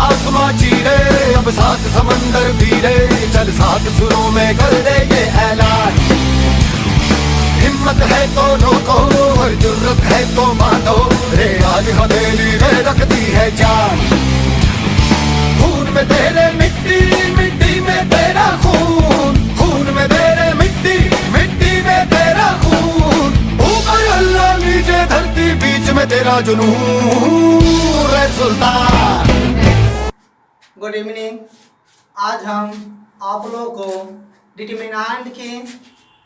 आसमां चीरे, अब 7 समंदर पीरे, चल 7 सुरों में कर दे ये ऐलान। हिम्मत है तो रोको और जुर्रत है तो मानो, रे आज हथेली रे रखती है जान। खून में तेरे मिट्टी, मिट्टी में तेरा खून, खून में तेरे मिट्टी, मिट्टी में तेरा खून। ऊपर अल्लाह नीचे धरती, बीच में तेरा जुनून रे सुल्तान। Good evening. आज हम आप लोगों को डिटरमिनेंट के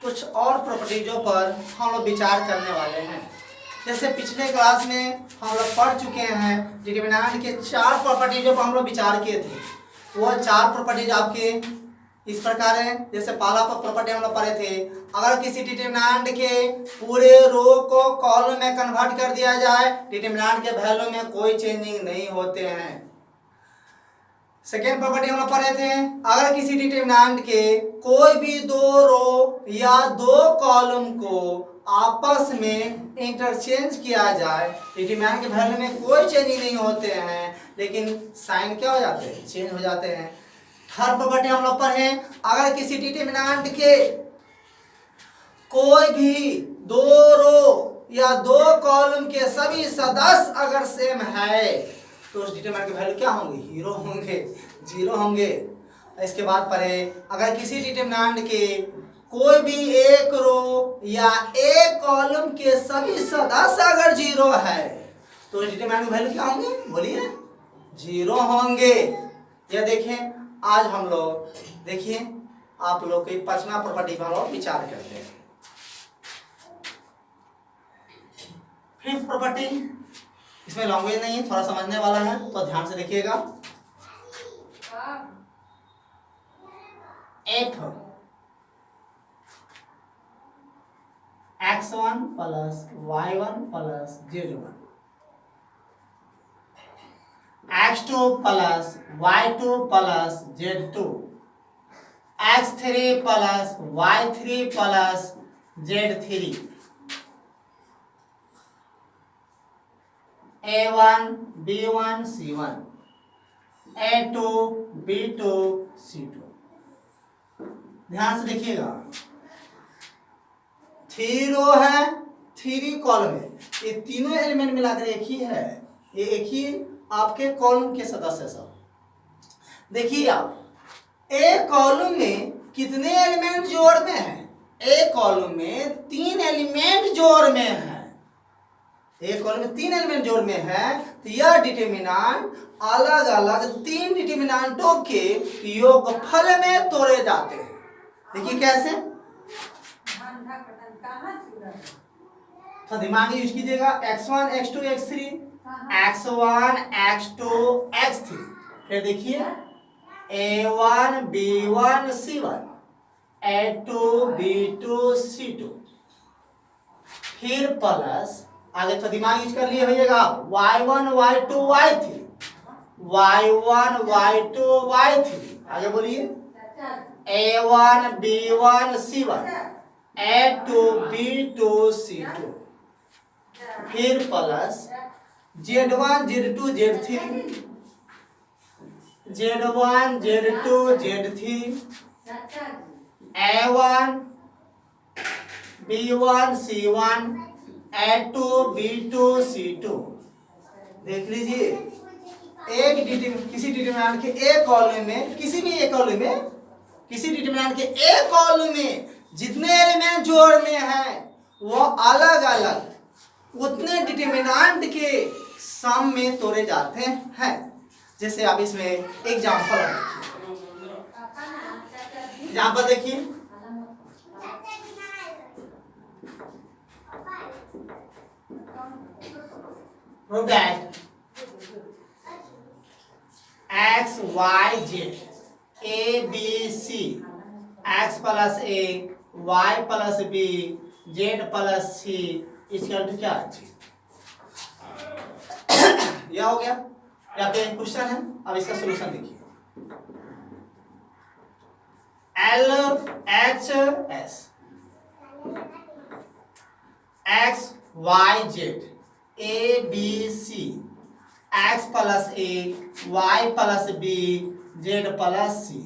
कुछ और प्रॉपर्टीजों पर हम लोग विचार करने वाले हैं। जैसे पिछले क्लास में हम लोग पढ़ चुके हैं, डिटरमिनेंट के 4 प्रॉपर्टीजों पर हम लोग विचार किए थे। वो 4 प्रॉपर्टीज आपके इस प्रकार हैं। जैसे पहला प्रॉपर्टी हम लोग पढ़े थे, अगर किसी डिटरमिनेंट के पूरे रो को कॉलम में कन्वर्ट कर दिया जाए, डिटरमिनेंट के वैल्यू में कोई चेंजिंग नहीं होते हैं। सेकेंड प्रॉपर्टी हम लोग पढ़े थे, अगर किसी डिटरमिनेंट के कोई भी 2 रो या 2 कॉलम को आपस में इंटरचेंज किया जाए, डिटरमिनेंट के वैल्यू में कोई चेंजिंग नहीं होते हैं, लेकिन साइन क्या हो जाते हैं, चेंज हो जाते हैं। थर्ड प्रॉपर्टी हम लोग पढ़े, अगर किसी डिटरमिनेंट के कोई भी 2 रो या 2 कॉलम के सभी सदस्य अगर सेम है, तो उस डिटरमिनेंट के वैल्यू क्या होंगे, हीरो होंगे, 0 होंगे। इसके बाद पढ़े, अगर किसी डिटरमिनेंट के कोई भी 1 रो या 1 कॉलम के सभी सदस्य अगर 0 है, तो उस डिटरमिनेंट के वैल्यू क्या होंगे, बोलिए 0 होंगे। ये देखें, आज हम लोग देखिए आप लोग की 5वां प्रॉपर्टी पर हम लोग विचार करते हैं। 5th प्रॉपर्टी, इसमें लैंग्वेज नहीं है, थोड़ा समझने वाला है, तो ध्यान से देखिएगा। f x1 plus y1 plus z1, x2 plus y2 plus z2, x3 plus y3 plus z3, a1 b1 c1, a2 b2 c2। ध्यान से देखिएगा, 3 रो है, 3 कॉलम है, ये तीनों एलिमेंट मिलाकर एक ही है, ये एक ही आपके कॉलम के सदस्य सब। देखिए आप, एक कॉलम में कितने एलिमेंट जोड़ में है, एक कॉलम में 3 एलिमेंट जोड़ में है। एक कॉलम में 3 एलिमेंट जोड़ में है, तो यह डिटरमिनेंट अलग अलग 3 डिटरमिनेंटों के योगफल में तोड़े जाते हैं। देखिए कैसे, तो दिमाग यूज कीजिएगा। x1 x2 x3, x1 x2 x3, फिर देखिए a1 b1 c1, a2 b2 c2, फिर प्लस आगे तो दिमाग यूज कर लिए होइएगा आप, y1 y2 y3, y1 y2 y3, आगे बोलिए a1 b1 c1, a2 b2 c2, फिर plus z1 z2 z3, z1 z2 z3, a1 b1 c1, a2 b2 c2। देख लीजिए, किसी डिटरमिनेंट के एक कॉलम में, किसी भी एक कॉलम में, किसी डिटरमिनेंट के एक कॉलम में जितने एलिमेंट जोड़ में हैं, वो अलग अलग उतने डिटरमिनेंट के सम में तोड़े जाते हैं। जैसे आप इसमें एग्जांपल देखिए, prove that x y z a b c, x plus a y plus b z plus c equal to क्या, यह हो गया। यहाँ पे क्वेश्चन है, अब इसका सॉल्यूशन देखिए। LHS x y z a b c X plus A, Y plus B, Z plus C.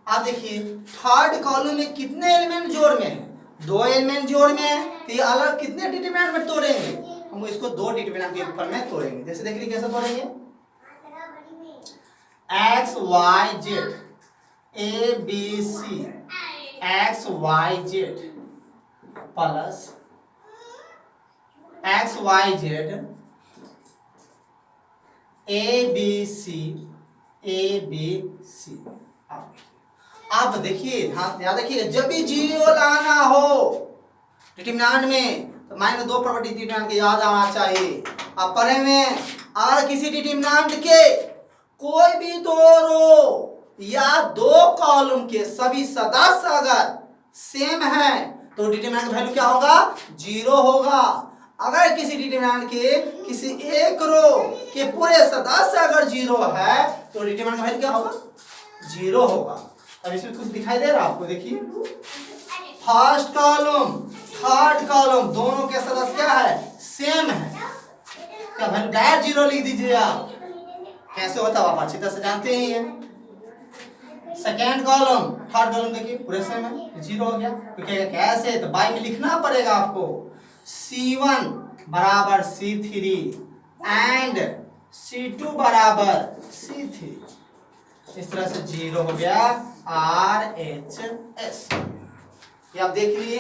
अब देखिए थर्ड कॉलम में कितने एलिमेंट जोड़ में है? 2 एलिमेंट जोड़ में है, तो ये अलग कितने डिटरमिनेंट में तोड़ेंगे? हम इसको 2 डिटरमिनेंट के ऊपर में तोड़ेंगे। जैसे देख लीजिए कैसे तोड़ेंगे, X Y Z A B C, X Y Z plus X Y Z A B C, A B C. आप देखिए, हाँ याद रखिए, जब भी जीरो लाना हो डिटरमिनेंट में तो माइनस 2 प्रॉपर्टी डिटरमिनेंट के याद आना चाहिए। आप पढ़े में अगर किसी डिटरमिनेंट के कोई भी 2 रो या 2 कॉलम के सभी सदस्य अगर सेम है तो डिटरमिनेंट का वैल्यू क्या होगा? 0 होगा। अगर किसी डिटरमिनेंट के किसी एक रो के पूरे सदस्य अगर 0 है तो डिटरमिनेंट का वैल्यू क्या होगा? 0 होगा। अब इसमें कुछ दिखाई दे रहा है आपको, देखिए फर्स्ट कॉलम थर्ड कॉलम दोनों के सदस्य क्या है? सेम है। क्या वैल्यू डायरेक्ट 0 लिख दीजिए आप। कैसे होता है आप अच्छी तरह से जानते ही हैं। सेकेंड कॉलम थर्ड कॉलम देखिए पूरे सेम है, 0 हो गया। तो क्या कैसे? तो बाई में लिखना पड़ेगा आपको, C1 बराबर C3 एंड C2 बराबर C3। इस तरह से 0 हो गया RHS। ये आप देख लिए।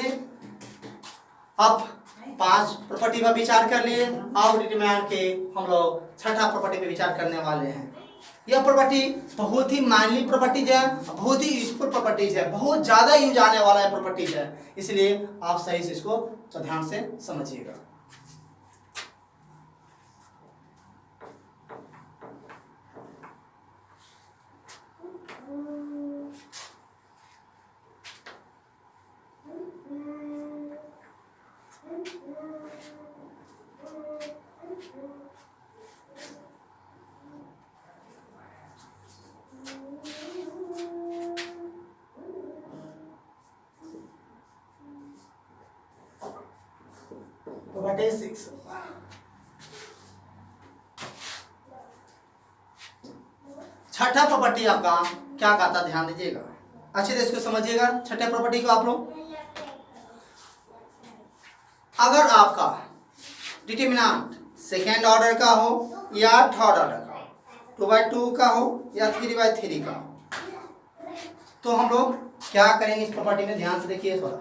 अब 5 प्रॉपर्टी पर विचार कर लिए। अब डिटरमिनेंट के हम लोग छठा प्रॉपर्टी पे विचार करने वाले हैं। यह प्रॉपर्टी बहुत ही मानली प्रॉपर्टीज है, बहुत ही यूजफुल प्रॉपर्टीज है, बहुत ज्यादा यूज आने वाला है प्रॉपर्टीज है, इसलिए आप सही से इसको ध्यान से समझिएगा। प्रॉपर्टी 6 छठा प्रॉपर्टी आपका क्या कहता है? ध्यान दीजिएगा, अच्छे से इसको समझिएगा। छठे प्रॉपर्टी को आप लोग, अगर आपका डिटरमिनेंट सेकेंड ऑर्डर का हो या थर्ड ऑर्डर का, 2/2 का हो या 3/3 का हो, तो हम लोग क्या करेंगे इस प्रॉपर्टी में? ध्यान से देखिए थोड़ा।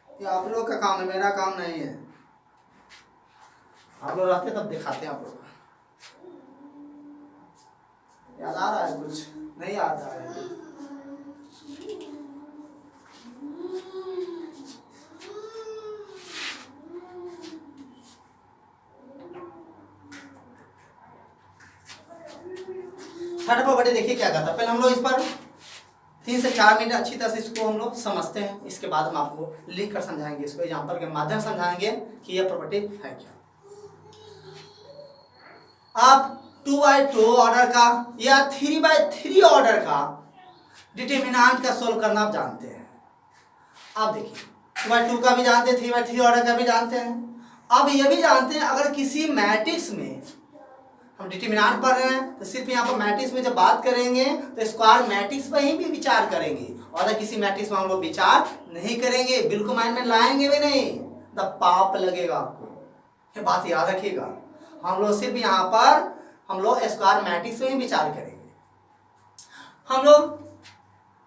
ये आप लोग का काम है, मेरा काम नहीं है। आप लोग रहते तब दिखाते हैं आप लोग। याद आ रहा है? कुछ नहीं याद आ रहा है? छठा प्रॉपर्टी देखिए क्या कहता है। पहले हम लोग इस पर 3 से 4 मिनट अच्छी तरह से इसको हम लोग समझते हैं। इसके बाद हम आपको लिख कर समझाएंगे, इसको एग्जाम्पल के माध्यम से समझाएंगे कि यह प्रॉपर्टी है क्या। आप 2/2 ऑर्डर का या 3/3 ऑर्डर का डिटरमिनेंट का सोल्व करना आप जानते हैं। आप देखिए 2/2 का भी जानते हैं, 3/3 ऑर्डर का भी जानते हैं। अब यह भी जानते हैं अगर किसी मैट्रिक्स में हम डिटरमिनेंट पढ़ रहे हैं तो सिर्फ यहाँ पर मैट्रिक्स में जब बात करेंगे तो स्क्वायर मैट्रिक्स पर ही भी विचार करेंगे, और अगर किसी मैट्रिक्स में हम लोग विचार नहीं करेंगे, बिल्कुल माइंड में लाएंगे भी नहीं, तब पाप लगेगा आपको। ये बात याद रखिएगा। हम लोग सिर्फ यहाँ पर हम लोग स्क्वायर मैट्रिक्स में ही विचार करेंगे। हम लोग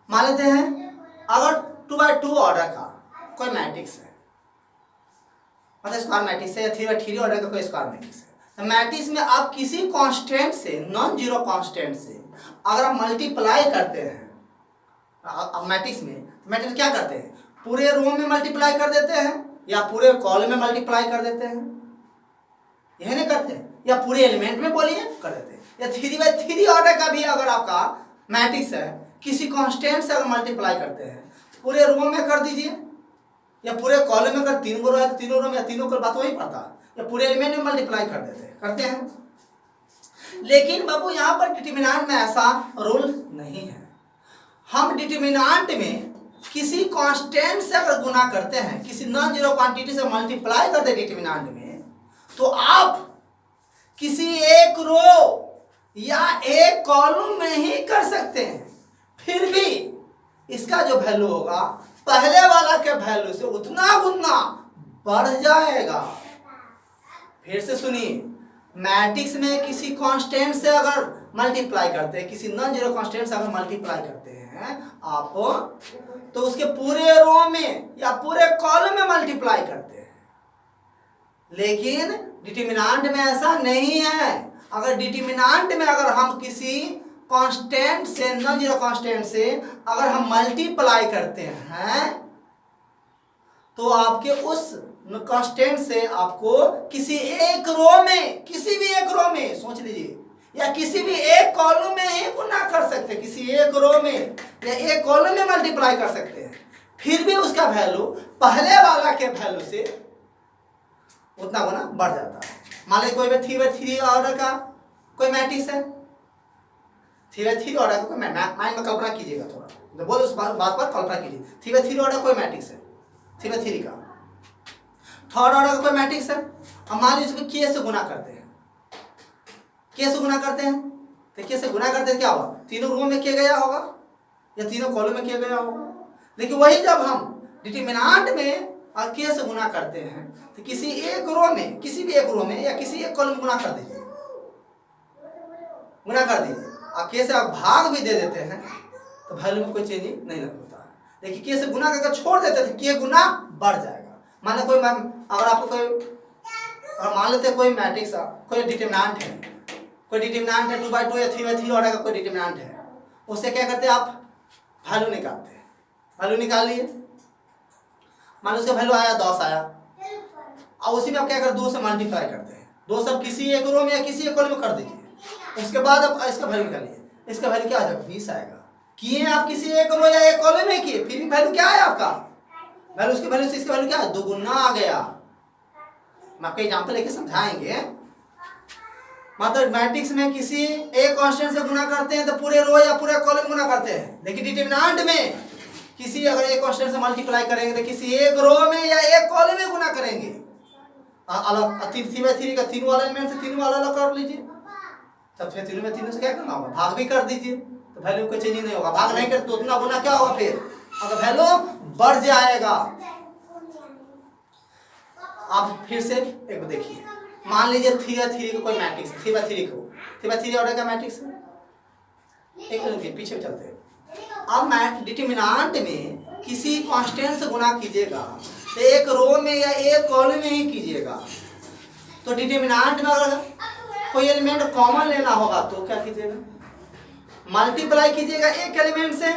मान लेते हैं अगर 2/2 ऑर्डर का कोई मैट्रिक्स है, मतलब स्क्वायर मैट्रिक्स है, या 3/3 ऑर्डर का कोई स्क्वायर मैट्रिक्स है, तो मैट्रिक्स में आप किसी कांस्टेंट से, नॉन जीरो कांस्टेंट से अगर आप मल्टीप्लाई करते हैं, अब मैट्रिक्स में क्या करते हैं? पूरे रो में मल्टीप्लाई कर देते हैं या पूरे कॉलम में मल्टीप्लाई कर देते हैं? यही नहीं करते हैं? या पूरे एलिमेंट में बोलिए कर देते हैं। या 3/3 ऑर्डर का भी अगर आपका मैट्रिक्स है, किसी कांस्टेंट से अगर मल्टीप्लाई करते हैं, पूरे रो में कर दीजिए या पूरे कॉलम में, अगर 3 रो है तो तीनों रो में, तीनों को बात वही पड़ता है, या पूरे एलिमेंट में मल्टीप्लाई कर देते हैं, करते हैं। लेकिन बाबू यहाँ पर डिटरमिनेंट में ऐसा रूल नहीं है। हम डिटरमिनेंट में किसी कांस्टेंट से अगर गुना करते हैं, किसी नॉन जीरो क्वांटिटी से मल्टीप्लाई करते हैं डिटरमिनेंट में, तो आप किसी एक रो या एक कॉलम में ही कर सकते हैं, फिर भी इसका जो वैल्यू होगा पहले वाला के वैल्यू से उतना गुना बढ़ जाएगा। फिर से सुनिए, मैट्रिक्स में किसी कांस्टेंट से अगर मल्टीप्लाई करते हैं, किसी नॉन जीरो कांस्टेंट से अगर मल्टीप्लाई करते हैं आप, तो उसके पूरे रो में या पूरे कॉलम में मल्टीप्लाई करते हैं। लेकिन डिटरमिनेंट में ऐसा नहीं है। अगर डिटरमिनेंट में अगर हम किसी कांस्टेंट से, नॉन जीरो कांस्टेंट से अगर हम मल्टीप्लाई करते हैं, तो आपके उस कांस्टेंट से आपको किसी एक रो में, किसी भी एक रो में सोच लीजिए, या किसी भी एक कॉलम में ही गुना कर सकते हैं, किसी एक रो में या एक कॉलम में मल्टीप्लाई कर सकते हैं, फिर भी उसका वैल्यू पहले वाला के वैल्यू से उतना गुना बढ़ जाता है। मान लीजिए कोई भी 3/3 ऑर्डर का कोई मैट्रिक्स है, 3/3 ऑर्डर का कोई माइंड में कल्पना कीजिएगा, थोड़ा बोलो उस बात पर कल्पना कीजिए। 3/3 ऑर्डर कोई मैट्रिक्स है, 3/3 का थर्ड ऑर्डर का कोई मैट्रिक्स है। अब मान लीजिए उसको के से गुना करते हैं, के से गुना करते हैं, तो के से गुना करते हैं क्या होगा, तीनों रो में किया गया होगा या तीनों कॉलम में किया गया होगा। लेकिन वही जब हम डिटरमिनेंट में के से गुना करते हैं, तो किसी एक रो में, किसी भी एक रो में या किसी एक कॉलम में गुना कर दीजिए, गुना कर दीजिए। और के से आप भाग भी दे देते हैं तो वैल्यू में कोई चेंजिंग नहीं होता है। लेकिन के से गुना करके छोड़ देते हैं तो के गुना बढ़ जाएगा। मान लो कोई, अगर आपको कोई, और मान लेते हैं कोई मैट्रिक्स, कोई डिटरमिनेंट है, कोई डिटरमिनेंट है 2/2 या 3/3 ऑर्डर का कोई डिटरमिनेंट है, उससे क्या करते हैं आप, वैल्यू निकालते हैं। वैल्यू निकाल लिए, मान लो उसका वैल्यू आया 10 आया, और उसी में आप क्या करते हैं, 2 से मल्टीप्लाई करते हैं। 2 सब किसी एक रो में या किसी एक कॉलम में कर दीजिए। उसके बाद अब इसका वैल्यू निकालिए, इसका वैल्यू क्या आ जाएगा, 20 आएगा। किए आप किसी एक रो या एक कॉलम में किए, फिर भी वैल्यू क्या आया आपका, वैल्यू उसके वैल्यू से इसका वैल्यू क्या है, 2 गुना आ गया। हम आपको एग्जांपल लेके समझाएंगे। मतलब मैट्रिक्स में किसी एक कांस्टेंट से गुना करते हैं तो पूरे रो या पूरे कॉलम गुना करते हैं, लेकिन डिटरमिनेंट में किसी अगर एक कांस्टेंट से मल्टीप्लाई करेंगे तो किसी एक रो में या एक कॉलम में गुना करेंगे। अलग 3/3 का तीनों वाला एलिमेंट से तीनों वाला अलग कर लीजिए, तब फिर तीनों में तीनों से क्या करना होगा, भाग भी कर दीजिए, तो वैल्यू कोई चेंज नहीं होगा। भाग नहीं करते तो उतना गुना क्या होगा, फिर अगर वैल्यू बढ़ जाएगा। आप फिर से एक देखिए, मान लीजिए 3/3 का कोई मैट्रिक्स, 3/3 ऑर्डर का मैट्रिक्स है। एक मिनट पीछे चलते हैं। अब डिटरमिनेंट में किसी कांस्टेंट से गुना कीजिएगा तो एक रो में या एक कॉलम में ही कीजिएगा। तो डिटरमिनेंट में अगर कोई एलिमेंट कॉमन लेना होगा तो क्या कीजिएगा, मल्टीप्लाई कीजिएगा एक एलिमेंट से,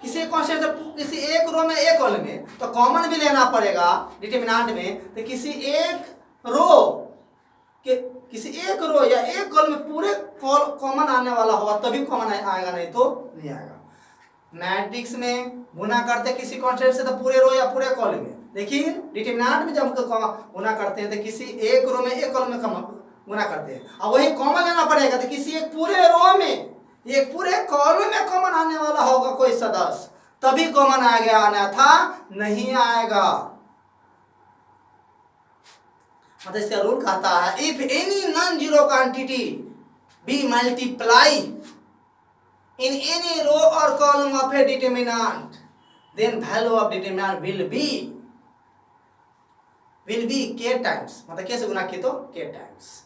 किसी कांस्टेंट से किसी एक रो में एक कॉलम में, तो कॉमन भी लेना पड़ेगा डिटरमिनेंट में। तो किसी एक रो के, किसी एक रो या एक कॉलम में पूरे कॉमन आने वाला होगा तभी कॉमन आएगा, नहीं तो नहीं आएगा। मैट्रिक्स में गुना करते किसी कांस्टेंट से तो पूरे रो या पूरे कॉलम में, लेकिन डिटरमिनेंट में जब गुना करते हैं तो किसी एक रो में एक कॉलम में गुना करते हैं, और वही कॉमन लेना पड़ेगा। तो किसी एक पूरे रो में, एक पूरे कॉलम में कॉमन आने वाला होगा कोई सदस्य, तभी कॉमन आएगा, अन्यथा नहीं आएगा। मतलब इसका रूल कहता है, if any non zero quantity be multiply in any row और column of a determinant, then value of determinant will be k times. मतलब कैसे गुना किए तो k times.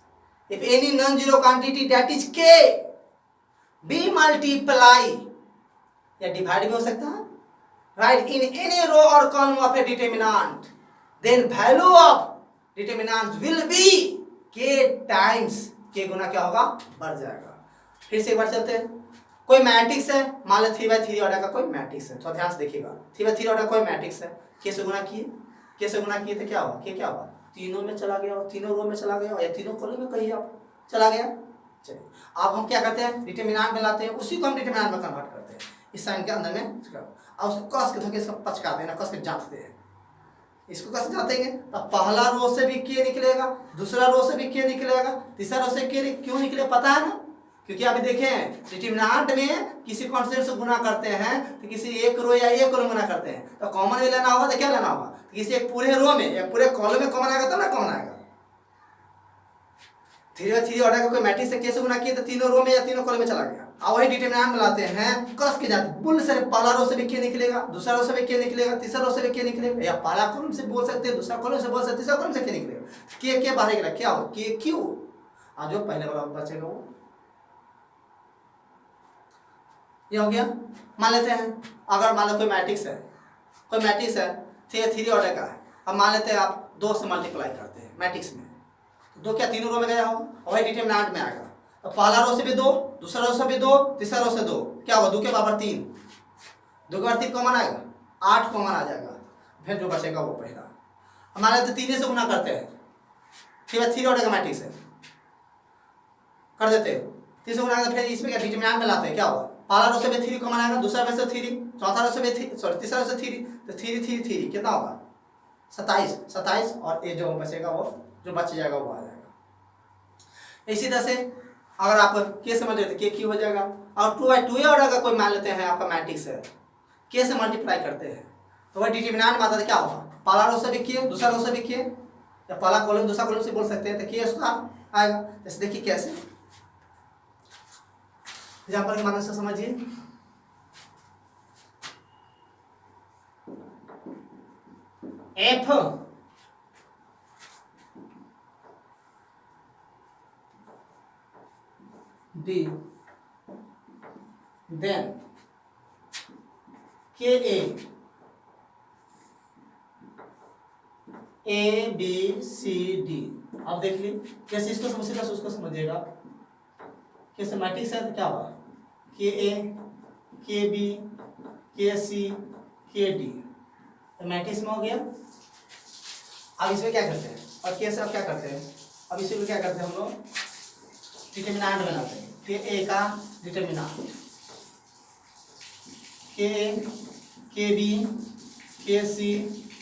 If any non zero quantity that is k be multiply, या divide भी हो सकता है, राइट, इन एनी रो और column of a determinant, then value of determinant will be k times, k गुना क्या होगा, बढ़ जाएगा। फिर से एक बार चलते हैं। कोई मैट्रिक्स है, मान लो 3/3 ऑर्डर का कोई मैट्रिक्स है, तो ध्यान से देखिएगा। 3/3 ऑर्डर कोई मैट्रिक्स है, k से गुना किए, k से गुना किए तो क्या हुआ, k क्या हुआ, तीनों में चला गया, तीनों रो में चला गया, या तीनों कॉलम में कहीं आप चला गया। चलिए अब हम क्या करते हैं, डिटरमिनेंट में लाते हैं, उसी को हम डिटरमिनेंट में कन्वर्ट करते हैं, इस साइन के अंदर में, और उसको कस के धोके इसको पचकाते हैं ना, कस के जांचते हैं। इसको कस जातेंगे तो पहला रो से भी k निकलेगा, दूसरा रो से भी k निकलेगा, तीसरा रो से k क्यों निकले पता है ना, क्योंकि अभी देखें डिटरमिनेंट में किसी कांस्टेंट से गुना करते हैं तो किसी एक रो या एक कॉलम गुना करते हैं, तो कॉमन भी लेना होगा तो क्या लेना होगा, किसी एक पूरे रो में या पूरे कॉलम में कॉमन आएगा तब ना कॉमन आएगा। 3 बाई 3 ऑर्डर का कोई मैट्रिक्स से कैसे गुना किया तो तीनों रो में या तीनों कॉलम में चला गया। अब वही डिटरमिनेंट मिलाते हैं कस के जाते बुल से पहला रो से भी क्या निकलेगा, दूसरा रो से भी क्या निकलेगा, तीसरा रो से भी क्या निकलेगा, या पहला कॉलम से बोल सकते हैं, दूसरा कॉलम से बोल सकते हैं, तीसरा कॉलम से क्या निकलेगा, के बाहर निकला क्या हो के क्यू, और जो पहले वाला बचेगा वो ये हो गया। मान लेते हैं अगर मान लो कोई मैट्रिक्स है, ठीक है 3 ऑर्डर का है। अब मान लेते हैं आप 2 से मल्टीप्लाई करते हैं मैट्रिक्स में, तो 2 क्या तीनों रो में गया होगा और वही डिटरमिनेंट में आएगा। तो पहला रो से भी 2, दूसरा रो से भी 2, तीसरा रो से 2, क्या होगा 2 के बराबर 3, 2 के बराबर 3 कॉमन आएगा, 8 कॉमन आ जाएगा, फिर जो बचेगा वो पहला। अब मान लेते 3 से गुना करते हैं, ठीक है 3 ऑर्डर का मैट्रिक्स है, कर देते हैं 3 से गुना करते फिर इसमें क्या डिटरमिनेंट में लाते हैं, क्या होगा पहला रो से भी 3 कॉमन आएगा, दूसरा में से 3, चौथा रो से भी 3, सॉरी तीसरा रो से 3, तो 3 कितना होगा 27 और ये जो बचेगा वो जो बच जाएगा वो आ जाएगा। इसी तरह से अगर आप के से मल्टीप्लाई के क्यू हो जाएगा। और 2 बाई 2 ऑर्डर का कोई मान लेते हैं आपका मैट्रिक्स है, के से मल्टीप्लाई करते हैं तो वह डिटरमिनेंट में आता है, क्या होगा पहला रो से भी के, दूसरा रो से भी के, या पहला कॉलम दूसरा कॉलम से बोल सकते हैं, तो के उसका आएगा। जैसे देखिए कैसे एग्जाम्पल के माध्यम से समझिए। एफ डी देन के ए बी सी डी। अब देख ली कैसे इसको समझिएगा उसको समझिएगा। कैसे मैट्रिक्स है तो क्या होगा के ए के बी के सी के डी, तो मैट्रिक्स में हो गया। अब इसमें क्या करते हैं और के से अब क्या करते हैं, अब इसमें क्या करते हैं हम लोग डिटरमिनेंट बनाते हैं। के ए का डिटरमिनेंट के बी के सी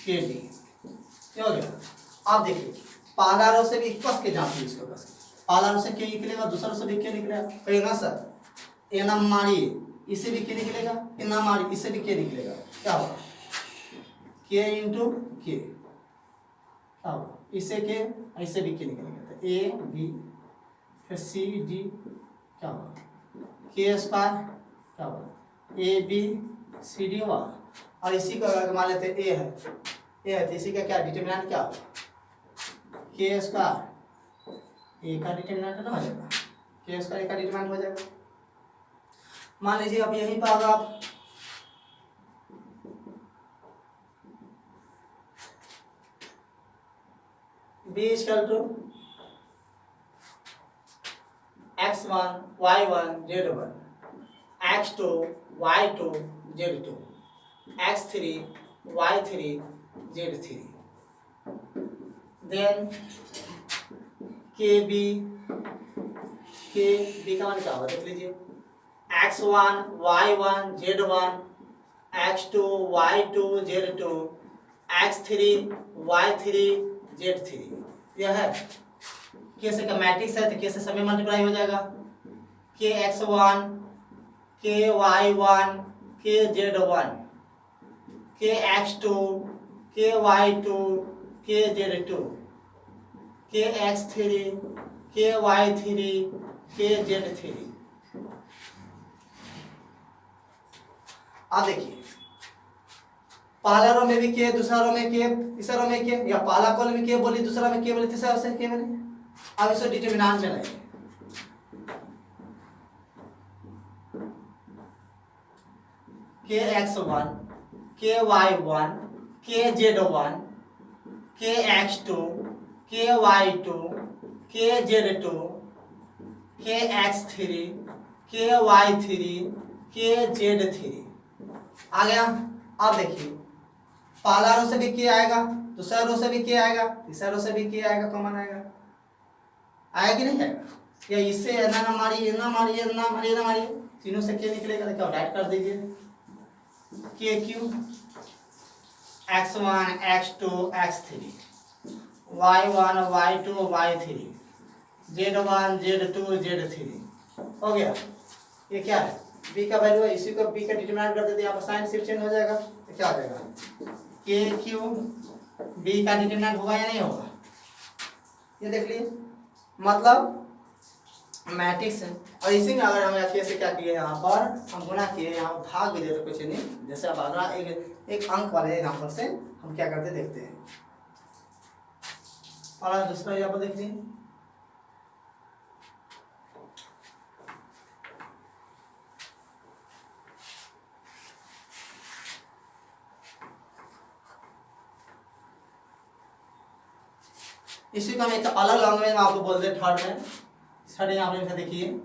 के डी, क्या हो गया। आप देखिए पहला रो से भी कस के जाते हैं इसको, बस पहला रो से के निकलेगा, दूसरा रो से भी के निकलेगा, कहीं ना सर ए ना मारिए इससे भी के निकलेगा, ए ना मारिए इससे भी के निकलेगा, क्या होगा के इंटू के, क्या होगा इससे के ऐसे भी के निकलेगा, तो ए बी फिर सी डी, क्या होगा के स्क्वायर, क्या होगा ए बी सी डी हुआ। और इसी को अगर मान लेते ए है तो इसी का क्या डिटरमिनेंट क्या होगा के स्क्वायर, ए का डिटरमिनेंट ना हो जाएगा, के स्क्वायर ए का डिटरमिनेंट हो जाएगा। मान लीजिए अब यहीं पर अगर आप b equal to x1 y1 z1 x2 y2 z2 x3 y3 z3, then kb का मान क्या होगा देख लीजिए x1 y1 z1 x2 y2 z2 x3 y3 z3। यह है के से का मैट्रिक्स है तो के से समय मल्टीप्लाई हो जाएगा, के x1 के y1 के z1 के x2 के y2 के z2 के x3 के y3 के z3। अब देखिए पहला रो में भी के, दूसरा रो में के, तीसरा रो में के, या पहला कॉलम में के बोली, दूसरा में के बोली, तीसरा से के बोली। अब इसको डिटरमिनेंट में लाएंगे, के x1 के y1 के z1 के x2 के y2 के z2 के x3 के y3 के z3 आ गया। अब देखिए पहला रो से भी के आएगा, दूसरा रो से भी के आएगा, तीसरा रो से भी के आएगा, कॉमन आएगा, आएगा कि नहीं आएगा, या इससे ना मारिए ना मारिए ना मारिए ना मारिए तीनों से के निकलेगा, तो क्या राइट कर दीजिए के Q x1 x2 x3 y1 y2 y3 z1 z2 z3 हो गया। ये क्या है b का वैल्यू है, इसी को b का डिटरमिनेंट कर देते हैं, यहाँ पर साइन सिर्फ चेंज हो जाएगा, तो क्या आ जाएगा के क्यू b का डिटरमिनेंट होगा या नहीं होगा, ये देख लीजिए। मतलब मैट्रिक्स है। और इसी में अगर हम ऐसे क्या किए यहाँ पर हम गुना किए, यहाँ भाग भी देते कुछ नहीं, जैसे अब अगला एक अंक वाले एग्जाम्पल से हम क्या करते देखते हैं। और दूसरा एग्जाम्पल देखिए, इसी को हम एक अलग लैंग्वेज में आपको बोलते हैं थर्ड में। थर्ड यहाँ पर देखिए,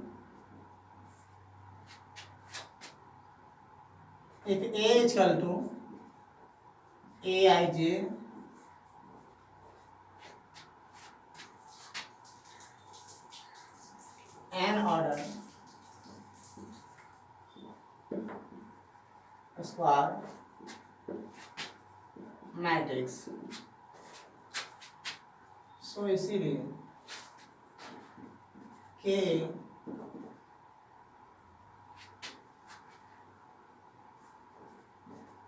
if A is equal to Aij n order square matrix, so इसीलिए K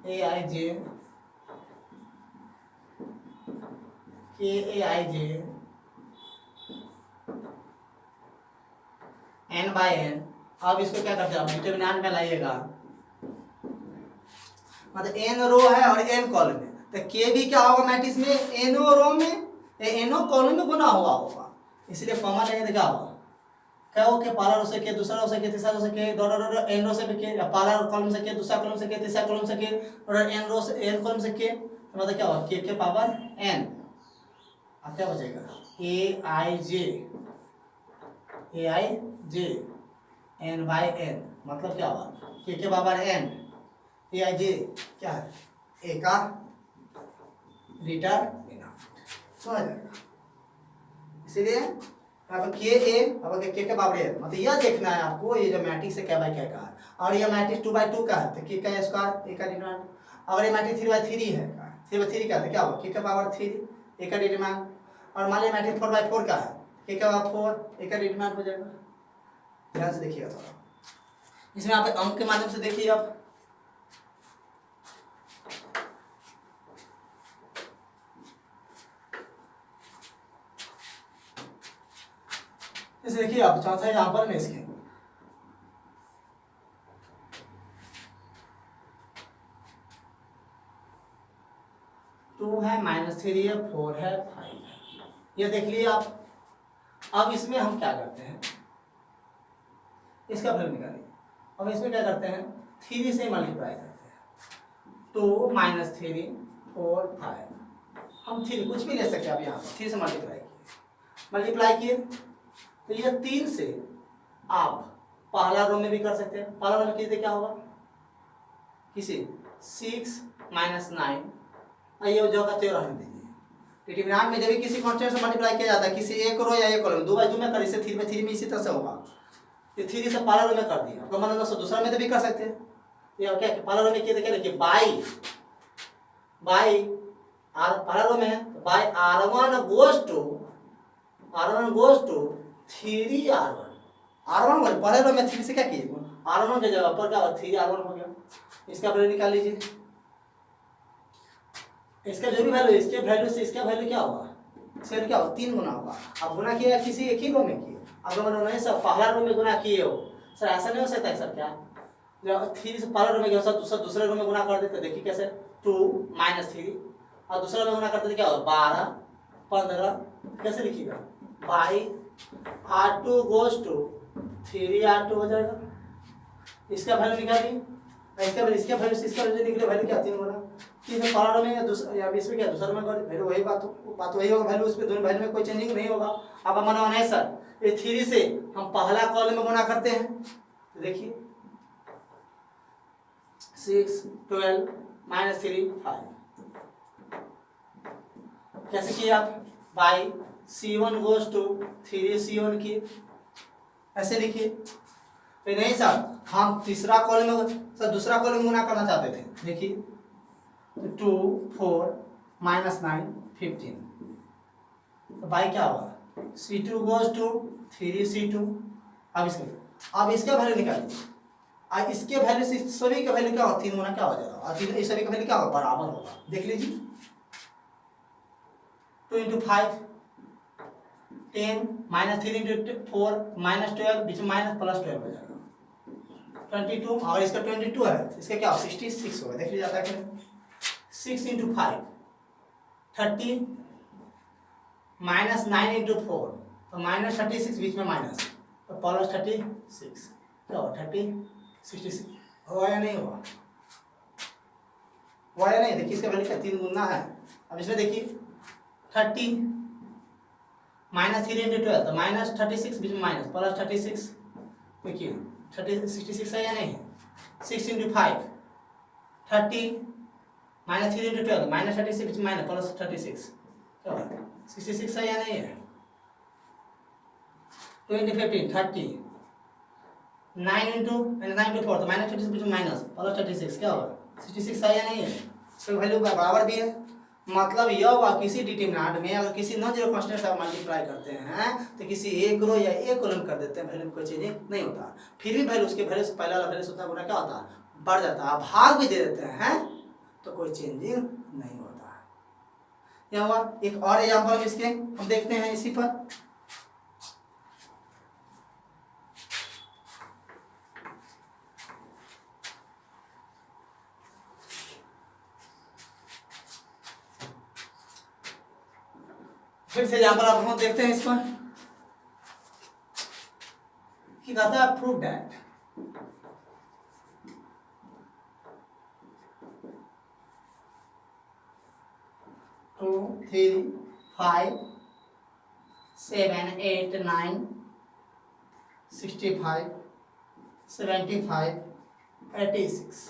Aij n by n। अब इसको क्या करते हैं, अब डिटरमिनेंट में लाइएगा, मतलब n रो है और n कॉलम है, तो k भी क्या होगा मैट्रिक्स में, एनो रो में एनो कॉलम में गुना हुआ होगा, इसलिए फॉर्मा लेंगे तो क्या होगा, क्या हो के पहला रो से के, दूसरा रो से के, तीसरा रो से के, दो एन रो से भी के, पहला कॉलम से के, दूसरा कॉलम से के, तीसरा कॉलम से के, और एन रो से एन कॉलम से के, तो मतलब क्या होगा के पावर n। अब क्या बचेगा aij n बाय n, मतलब क्या होगा के पावर n, aij क्या है a का डिटरमिनेंट, समझ जाएगा। इसीलिए यहाँ पर के ए अब के पावर ए, मतलब यह देखना है आपको ये जो मैट्रिक्स है क्या बाय क्या का है, और ये मैट्रिक्स 2/2 का है तो के का स्क्वायर ए का डिटरमिनेंट, अगर ये मैट्रिक्स 3/3 है 3/3 का है तो क्या होगा के का पावर 3 ए का डिटरमिनेंट, और मान लीजिए मैट्रिक्स 4/4 का है के का पावर 4 ए का डिटरमिनेंट हो जाएगा। ध्यान से देखिएगा थोड़ा, इसमें आप अंक के माध्यम से देखिए आप, इसे देखिए आप चौथा एग्जाम्पल में इसके 2 है, -3 है, 4 है, 5 है, ये देख लिए आप। अब इसमें हम क्या करते हैं, इसका वैल्यू निकालिए। अब इसमें क्या करते हैं 3 से मल्टीप्लाई करते हैं, 2 -3 4 5, हम 3 कुछ भी ले सकते हैं। अब यहाँ पर 3 से मल्टीप्लाई किए तो ये 3 से आप पहला रो में भी कर सकते हैं, पहला रो में किसी क्या होगा किसी 6 - 9, ये जगह 13 रहने दीजिए। डिटरमिनेंट में जब भी किसी कांस्टेंट से मल्टीप्लाई किया जाता है, किसी एक रो या एक कॉलम 2/2 में कर, इसे 3/3 में इसी तरह से होगा। ये 3 से पहला रो में कर दिया, तो मतलब दूसरा में तो भी कर सकते हैं। ये क्या पहला रो में किया देखिए देखिए बाई पहला रो में है by r1 goes to 3r1 पहले रो में 3 से क्या किए r1 के जगह पर क्या 3r1 हो गया। इसका वैल्यू निकाल लीजिए, इसका जो भी वैल्यू इसके वैल्यू से इसका वैल्यू क्या होगा, इसका क्या होगा 3 गुना होगा। अब गुना किया किसी एक ही रो में किए, अगर नहीं सर पहला रो में गुना किए हो सर, ऐसा नहीं हो सकता है सर, क्या जब 3 से पहला रो में गया सर दूसरे रो में गुना कर देते, देखिए कैसे 2 - 3 और दूसरा रो में गुना करते क्या होगा 12 15, कैसे लिखिएगा by r2 goes to 3r2 हो जाएगा। इसका वैल्यू निकालिए, इसका वैल्यू निकले वैल्यू क्या 3 गुना 3 में पहला रो में या इसमें क्या दूसरा में वैल्यू वही बात वही होगा, वैल्यू उसमें दोनों वैल्यू में कोई चेंजिंग नहीं होगा। अब हमारा माना है सर ये 3 से हम पहला कॉलम में गुना करते हैं, तो देखिए 6 12 -3 5, कैसे किए आप by c1 goes to 3c1 की, ऐसे लिखिए। तो नहीं सर हम तीसरा कॉलम में सर दूसरा कॉलम गुना करना चाहते थे, देखिए 2 4 -9 15, तो बाई क्या होगा c2 गोज टू 3c2। अब इसका वैल्यू निकालिए, और इसके वैल्यू से सभी का वैल्यू क्या होगा 3 गुना क्या हो जाएगा, और इस सभी का वैल्यू क्या होगा बराबर होगा। देख लीजिए 2 × 5 10 माइनस 3 इंटू 4 माइनस 12, बीच में माइनस प्लस 12 हो जाएगा 22। और इसका 22 है, इसका क्या 66 होगा। देख लीजिए जाता है कि 6 इंटू 5 30 माइनस 9 इंटू 4 तो माइनस 36, बीच में माइनस तो प्लस 36 क्या होगा 66 हुआ या नहीं हुआ, हुआ या नहीं। देखिए इसका वैल्यू क्या 3 गुना है। अब इसमें देखिए 30 माइनस 3 इंटू 12 तो माइनस 36, बीच में माइनस प्लस 36। देखिए 66 है या नहीं। 6 इंटू 5 30 माइनस 3 इंटू 12 माइनस 36, बीच में माइनस प्लस 36 क्या होगा 66 है या नहीं है। 2 इंटू 15 30 9 इंटू 4 तो माइनस 36, बीच में माइनस प्लस 36 क्या होगा 66 है या नहीं है। इसका वैल्यू बराबर भी है। मतलब यह हुआ किसी डिटरमिनेंट में अगर किसी नॉन जीरो कांस्टेंट से मल्टीप्लाई करते हैं तो किसी एक रो या एक कॉलम कर देते हैं, वैल्यू में कोई चेंजिंग नहीं होता। फिर भी वैल्यू उसके वैल्यू से पहला वाला वैल्यू से उतना गुना क्या होता है बढ़ जाता है। भाग भी दे देते हैं तो कोई चेंजिंग नहीं होता। यह हुआ एक और एग्जाम्पल इसके हम देखते हैं इसी पर। फिर से एग्जाम्पल आप हम देखते हैं इस पर कि कहता है प्रूव दैट टू 3 5 7 8 9 65 75 86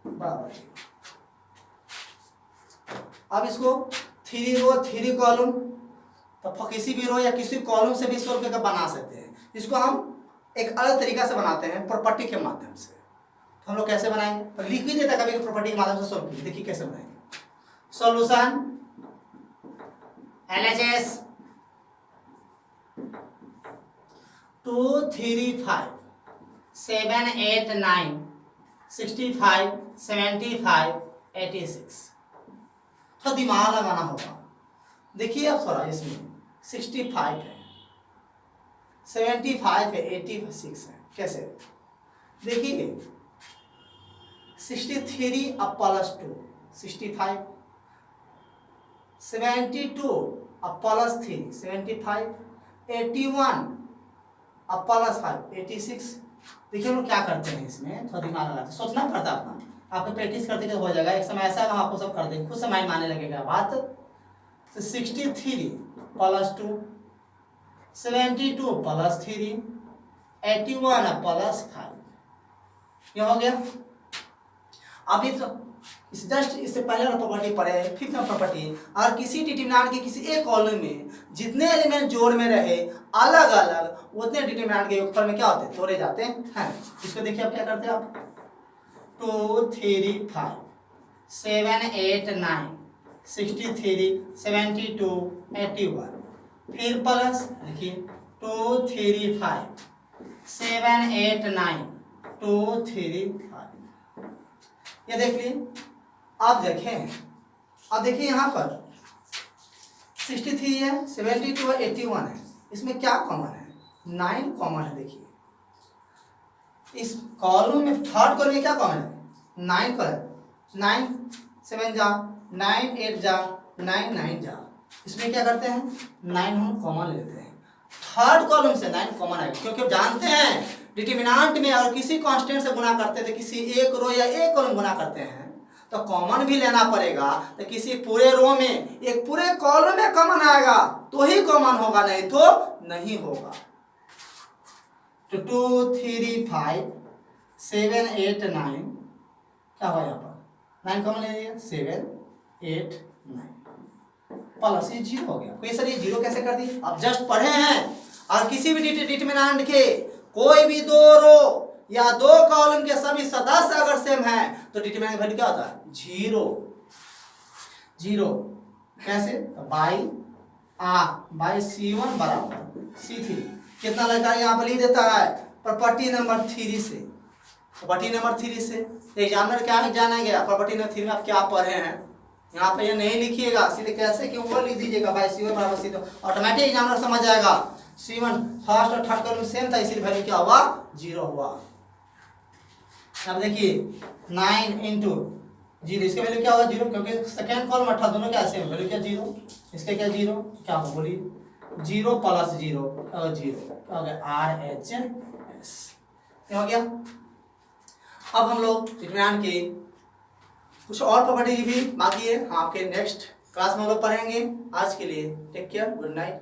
बराबर। अब इसको 3 रो 3 कॉलम तो किसी भी रो या किसी कॉलम से भी सोल्व करके बना सकते हैं। इसको हम एक अलग तरीका से बनाते हैं प्रॉपर्टी के माध्यम से। तो हम लोग कैसे बनाएंगे तो लिख भी देता कभी प्रॉपर्टी के माध्यम से सोल्व कीजिए। देखिए कैसे बनाएंगे। Solution LHS 2 3 5 7 8 9 65 75 86। तो दिमाग लगाना होगा। देखिए अब थोड़ा इसमें 65 है 75 है 86 है। कैसे देखिए 63 अब प्लस 2 65 72 अब प्लस 3 75 81 अब प्लस 5 86। देखिए हम लोग क्या करते हैं इसमें थोड़ा दिमाग लगाते हैं, सोचना पड़ता है अपना। आपको प्रैक्टिस करते हो जाएगा। एक समय ऐसा हम आपको सब कर देंगे, खुद समय मानने लगेगा बात। तो 63 प्लस 2 72 प्लस 3 81 प्लस 5 यह हो गया। अभी तो इस जस्ट इससे पहले वाला प्रॉपर्टी पढ़े फिफ्थ प्रॉपर्टी। और किसी डिटरमिनेंट के किसी एक कॉलम में जितने एलिमेंट जोड़ में रहे अलग अलग उतने डिटरमिनेंट के योगफल में क्या होते हैं तोड़े जाते हैं। इसको देखिए आप क्या करते हैं आप 2 3 5 7 8 9 63 72 81 फिर प्लस देखिए 2 3 5 7 8 9 2 3 5। ये देखिए आप देखें। अब देखिए यहाँ पर 63 है 72 है 81 है। इसमें क्या कॉमन है 9 कॉमन है। देखिए इस कॉलम में थर्ड कॉलम में क्या कॉमन है 9 का 9 7 जा 9 8 जा 9 9 जा। इसमें क्या करते हैं 9 हम कॉमन लेते हैं। थर्ड कॉलम से 9 कॉमन आएगा क्योंकि आप जानते हैं डिटरमिनेंट में अगर किसी कांस्टेंट से गुना करते थे किसी एक रो या एक कॉलम गुना करते हैं तो कॉमन भी लेना पड़ेगा। तो किसी पूरे रो में एक पूरे कॉलम में कॉमन आएगा तो ही कॉमन होगा, नहीं तो नहीं होगा। तो 2 3 5 7 8 9 क्या हुआ यहाँ पर 9 कॉमन ले लिया 7 8 9 प्लस ये 0 हो गया। कोई सर ये 0 कैसे कर दी आप जस्ट पढ़े हैं। और किसी भी डिटरमिनेंट के कोई भी दो रो या दो कॉलम के सभी सदस्य अगर सेम है तो डिटरमिनेंट वैल्यू क्या होता है 0 0। कैसे बाई C1 बराबर C3 कितना लगता है यहाँ पर लिख देता है प्रॉपर्टी नंबर 3 से। प्रॉपर्टी नंबर 3 से एग्जामिनर क्या जाना गया प्रॉपर्टी नंबर 3 में आप क्या पढ़े हैं यहाँ पे ये नहीं लिखिएगा, सीधे कैसे क्यों वो लिख दीजिएगा भाई C1 बराबर C2, ऑटोमेटिक एग्जामिनर समझ जाएगा। C1 फर्स्ट और थर्ड कॉलम सेम था, इसलिए वैल्यू क्या हुआ 0 हुआ। अब देखिए 9 इंटू 0, इसका वैल्यू क्या होगा 0, क्योंकि सेकेंड कॉलम 18 दोनों क्या सेम, वैल्यू क्या 0, इसका क्या 0, क्या होगा बोलिए 0 प्लस 0 और 0 क्या हो गया RHS, क्या हो गया। अब हम लोग डिटरमिनेंट की कुछ और प्रॉपर्टी भी बाकी है, हम आपके नेक्स्ट क्लास में हम लोग पढ़ेंगे। आज के लिए टेक केयर, गुड नाइट।